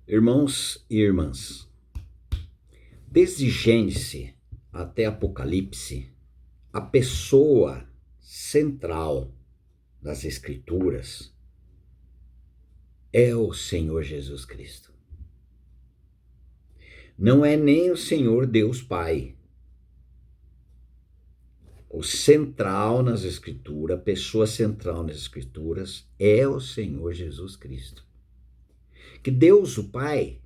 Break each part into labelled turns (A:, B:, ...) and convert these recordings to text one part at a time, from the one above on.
A: Irmãos e irmãs, desde Gênesis até Apocalipse, a pessoa central das Escrituras é o Senhor Jesus Cristo. Não é nem o Senhor Deus Pai. O central nas Escrituras, a pessoa central nas Escrituras é o Senhor Jesus Cristo. Que Deus, o Pai,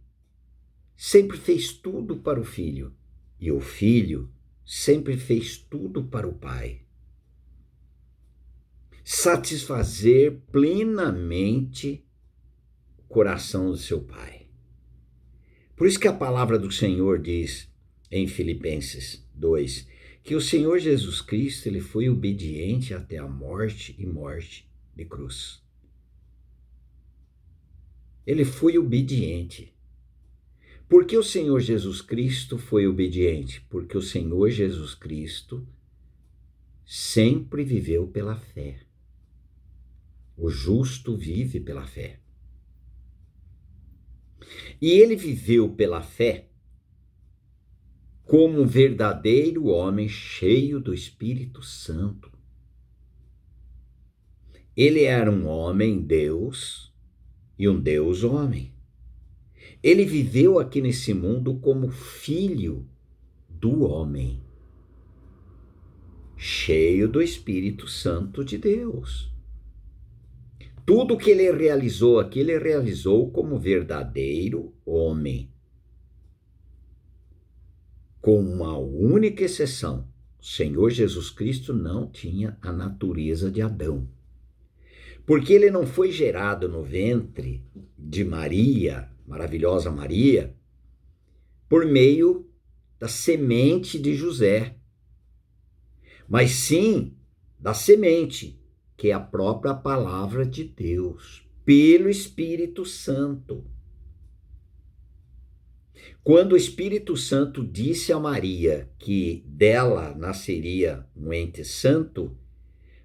A: sempre fez tudo para o Filho, e o Filho sempre fez tudo para o Pai. Satisfazer plenamente o coração do seu Pai. Por isso que a palavra do Senhor diz em Filipenses 2, que o Senhor Jesus Cristo ele foi obediente até a morte e morte de cruz. Ele foi obediente. Por que o Senhor Jesus Cristo foi obediente? Porque o Senhor Jesus Cristo sempre viveu pela fé. O justo vive pela fé. E ele viveu pela fé como um verdadeiro homem cheio do Espírito Santo. Ele era um homem Deus e um Deus homem. Ele viveu aqui nesse mundo como filho do homem, cheio do Espírito Santo de Deus. Tudo que ele realizou aqui, ele realizou como verdadeiro homem. Com uma única exceção, o Senhor Jesus Cristo não tinha a natureza de Adão. Porque ele não foi gerado no ventre de Maria, maravilhosa Maria, por meio da semente de José, mas sim da semente, que é a própria palavra de Deus, pelo Espírito Santo. Quando o Espírito Santo disse a Maria que dela nasceria um ente santo,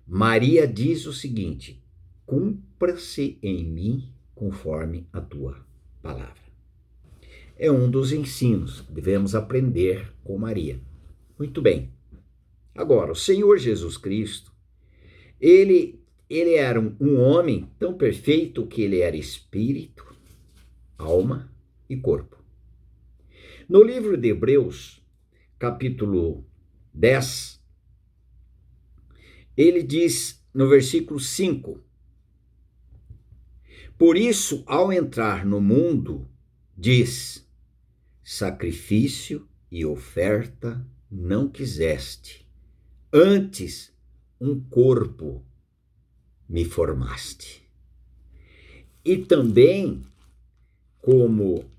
A: Maria diz o seguinte: cumpra-se em mim conforme a tua palavra. É um dos ensinos que devemos aprender com Maria. Muito bem. Agora, o Senhor Jesus Cristo, ele era um homem tão perfeito que ele era espírito, alma e corpo. No livro de Hebreus, capítulo 10, ele diz no versículo 5: por isso, ao entrar no mundo, diz: sacrifício e oferta não quiseste, antes um corpo me formaste. E também, como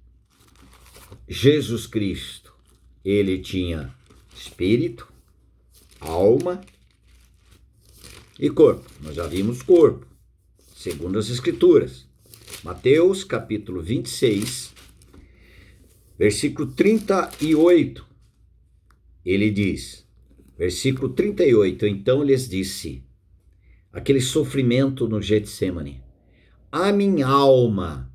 A: Jesus Cristo, ele tinha espírito, alma e corpo. Nós já vimos corpo, segundo as Escrituras. Mateus, capítulo 26, versículo 38, ele diz, versículo 38, então lhes disse, aquele sofrimento no Getsêmani: a minha alma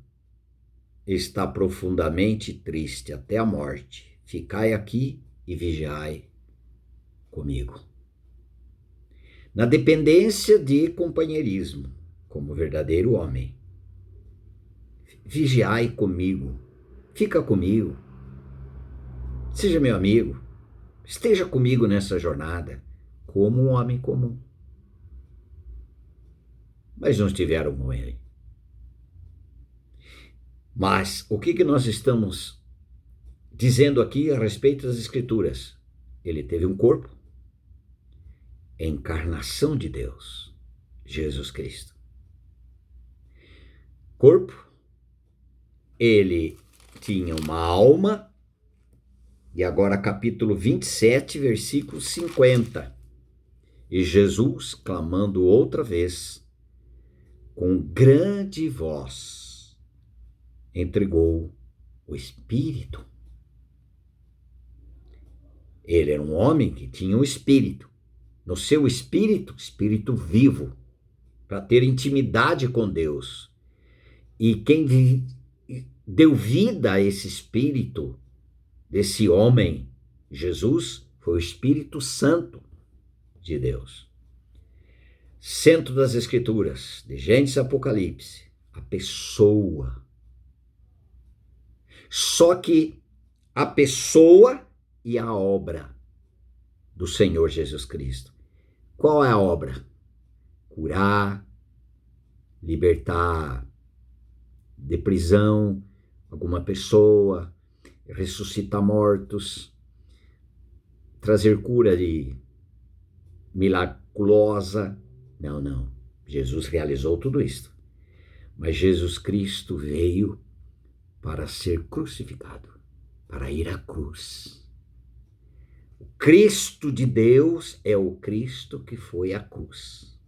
A: está profundamente triste até a morte. Ficai aqui e vigiai comigo. Na dependência de companheirismo, como verdadeiro homem. Vigiai comigo. Fica comigo. Seja meu amigo. Esteja comigo nessa jornada, como um homem comum. Mas não estiveram com ele. Mas o que nós estamos dizendo aqui a respeito das Escrituras? Ele teve um corpo, encarnação de Deus, Jesus Cristo. Corpo, ele tinha uma alma, e agora capítulo 27, versículo 50. E Jesus, clamando outra vez, com grande voz, entregou o Espírito. Ele era um homem que tinha um espírito. No seu espírito, espírito vivo, para ter intimidade com Deus. E quem deu vida a esse espírito desse homem, Jesus, foi o Espírito Santo de Deus. Centro das Escrituras, de Gênesis a Apocalipse, a pessoa. Só que a pessoa e a obra do Senhor Jesus Cristo. Qual é a obra? Curar, libertar de prisão alguma pessoa, ressuscitar mortos, trazer cura de milagrosa. Não. Jesus realizou tudo isso. Mas Jesus Cristo veio para ser crucificado, para ir à cruz. O Cristo de Deus é o Cristo que foi à cruz.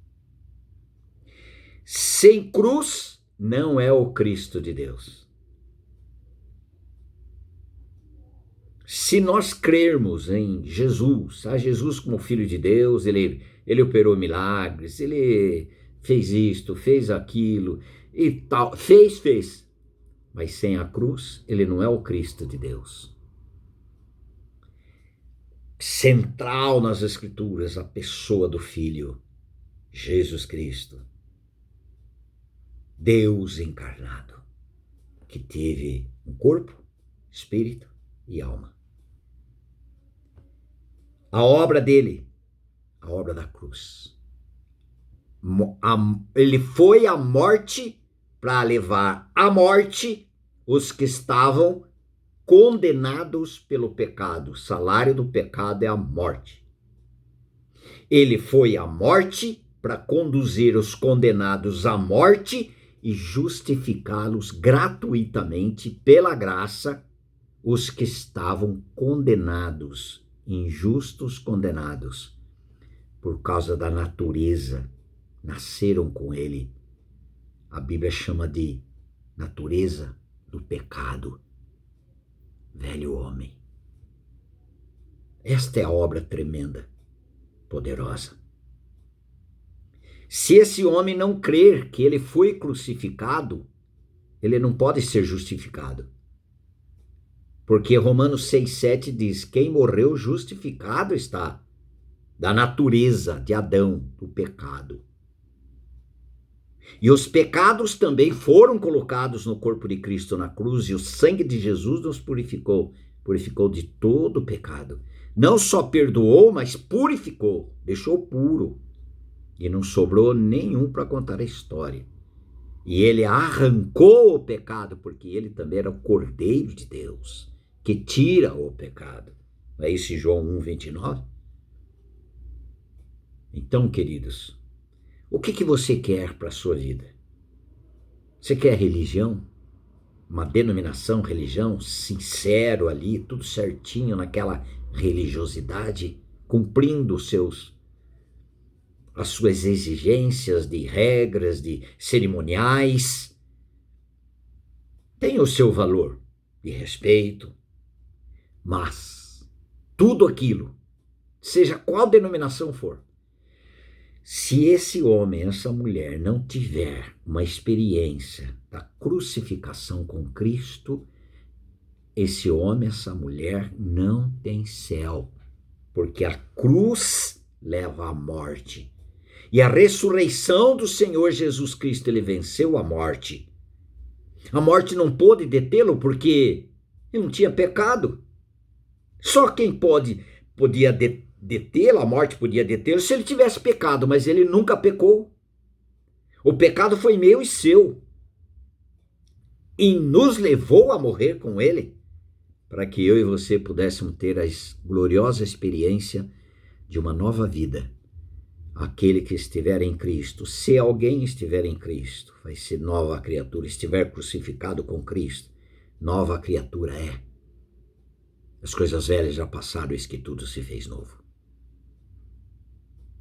A: Sem cruz, não é o Cristo de Deus. Se nós crermos em Jesus, a Jesus como Filho de Deus, ele operou milagres, ele fez isto, fez aquilo e tal, fez. Mas sem a cruz, ele não é o Cristo de Deus. Central nas Escrituras, a pessoa do Filho, Jesus Cristo. Deus encarnado, que teve um corpo, espírito e alma. A obra dele, a obra da cruz. Ele foi à morte para levar à morte os que estavam condenados pelo pecado. O salário do pecado é a morte. Ele foi à morte para conduzir os condenados à morte e justificá-los gratuitamente pela graça, os que estavam condenados, injustos condenados, por causa da natureza, nasceram com ele. A Bíblia chama de natureza do pecado. Velho homem. Esta é a obra tremenda, poderosa. Se esse homem não crer que ele foi crucificado, ele não pode ser justificado. Porque Romanos 6,7 diz, quem morreu justificado está, da natureza de Adão, do pecado. E os pecados também foram colocados no corpo de Cristo na cruz, e o sangue de Jesus nos purificou de todo o pecado. Não só perdoou, mas purificou, deixou puro. E não sobrou nenhum para contar a história. E ele arrancou o pecado, porque ele também era o Cordeiro de Deus, que tira o pecado. Não é isso em João 1,29? Então, queridos, o que você quer para a sua vida? Você quer religião? Uma denominação, religião, sincero ali, tudo certinho naquela religiosidade, cumprindo as suas exigências de regras, de cerimoniais? Tem o seu valor de respeito, mas tudo aquilo, seja qual denominação for, se esse homem, essa mulher não tiver uma experiência da crucificação com Cristo, esse homem, essa mulher não tem céu, porque a cruz leva à morte. E a ressurreição do Senhor Jesus Cristo, ele venceu a morte. A morte não pôde detê-lo porque ele não tinha pecado. Só quem podia detê-lo, a morte podia detê-lo se ele tivesse pecado, mas ele nunca pecou. O pecado foi meu e seu. E nos levou a morrer com ele, para que eu e você pudéssemos ter a gloriosa experiência de uma nova vida. Aquele que estiver em Cristo, se alguém estiver em Cristo, vai ser nova criatura. Estiver crucificado com Cristo, nova criatura é. As coisas velhas já passaram, eis que tudo se fez novo.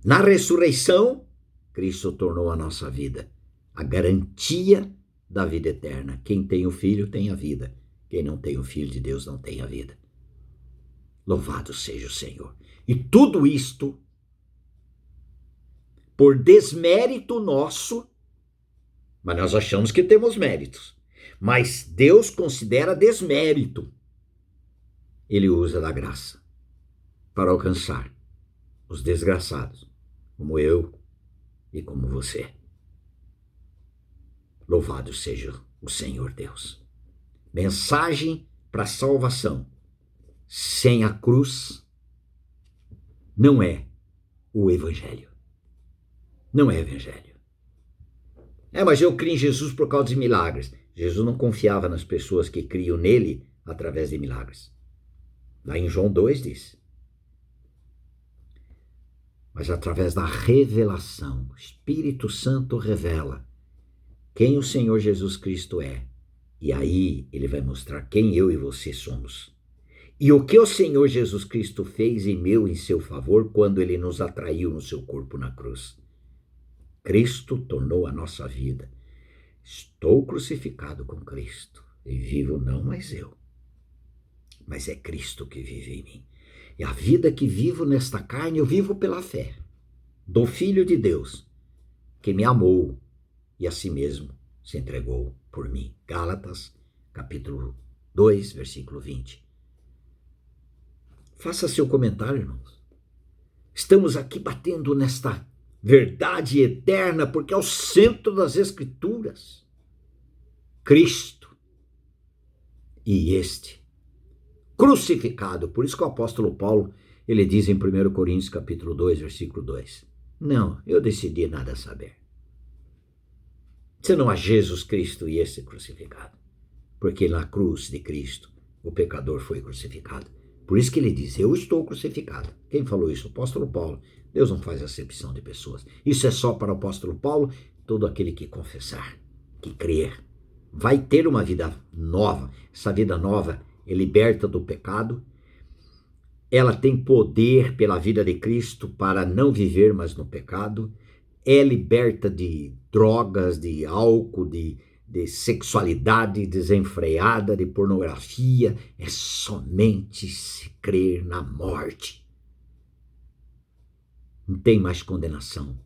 A: Na ressurreição, Cristo tornou a nossa vida a garantia da vida eterna. Quem tem o Filho tem a vida. Quem não tem o Filho de Deus não tem a vida. Louvado seja o Senhor. E tudo isto por desmérito nosso, mas nós achamos que temos méritos, Mas Deus considera desmérito. Ele usa da graça para alcançar os desgraçados, como eu e como você. Louvado seja o Senhor Deus. Mensagem para salvação sem a cruz não é o evangelho. Não é evangelho. Mas eu creio em Jesus por causa de milagres. Jesus não confiava nas pessoas que criam nele através de milagres. Lá em João 2 diz. Mas através da revelação, o Espírito Santo revela quem o Senhor Jesus Cristo é. E aí ele vai mostrar quem eu e você somos. E o que o Senhor Jesus Cristo fez em seu favor quando ele nos atraiu no seu corpo na cruz. Cristo tornou a nossa vida. Estou crucificado com Cristo. E vivo não mais eu, mas é Cristo que vive em mim. E a vida que vivo nesta carne, eu vivo pela fé do Filho de Deus, que me amou e a si mesmo se entregou por mim. Gálatas, capítulo 2, versículo 20. Faça seu comentário, irmãos. Estamos aqui batendo nesta verdade eterna, porque é o centro das Escrituras. Cristo. E este crucificado. Por isso que o apóstolo Paulo, ele diz em 1 Coríntios capítulo 2, versículo 2. Não, eu decidi nada saber. Senão a Jesus Cristo e esse crucificado. Porque na cruz de Cristo, o pecador foi crucificado. Por isso que ele diz, eu estou crucificado. Quem falou isso? O apóstolo Paulo. Deus não faz acepção de pessoas. Isso é só para o apóstolo Paulo. Todo aquele que confessar, que crer, vai ter uma vida nova. Essa vida nova é liberta do pecado. Ela tem poder pela vida de Cristo para não viver mais no pecado. É liberta de drogas, de álcool, de sexualidade desenfreada, de pornografia. É somente se crer na morte. Não tem mais condenação.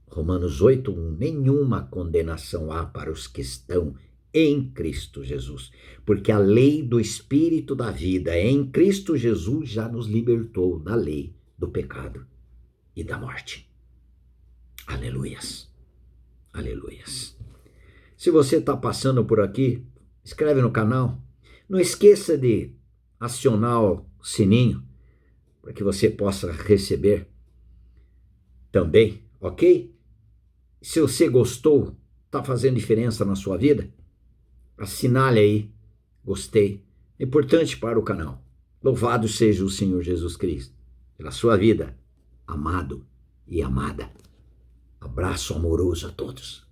A: Romanos 8:1, nenhuma condenação há para os que estão em Cristo Jesus, porque a lei do Espírito da vida em Cristo Jesus já nos libertou da lei do pecado e da morte. Aleluias, aleluias. Se você está passando por aqui, inscreve no canal. Não esqueça de acionar o sininho para que você possa receber também, ok? Se você gostou, está fazendo diferença na sua vida, assinale aí, gostei. É importante para o canal. Louvado seja o Senhor Jesus Cristo pela sua vida, amado e amada. Abraço amoroso a todos.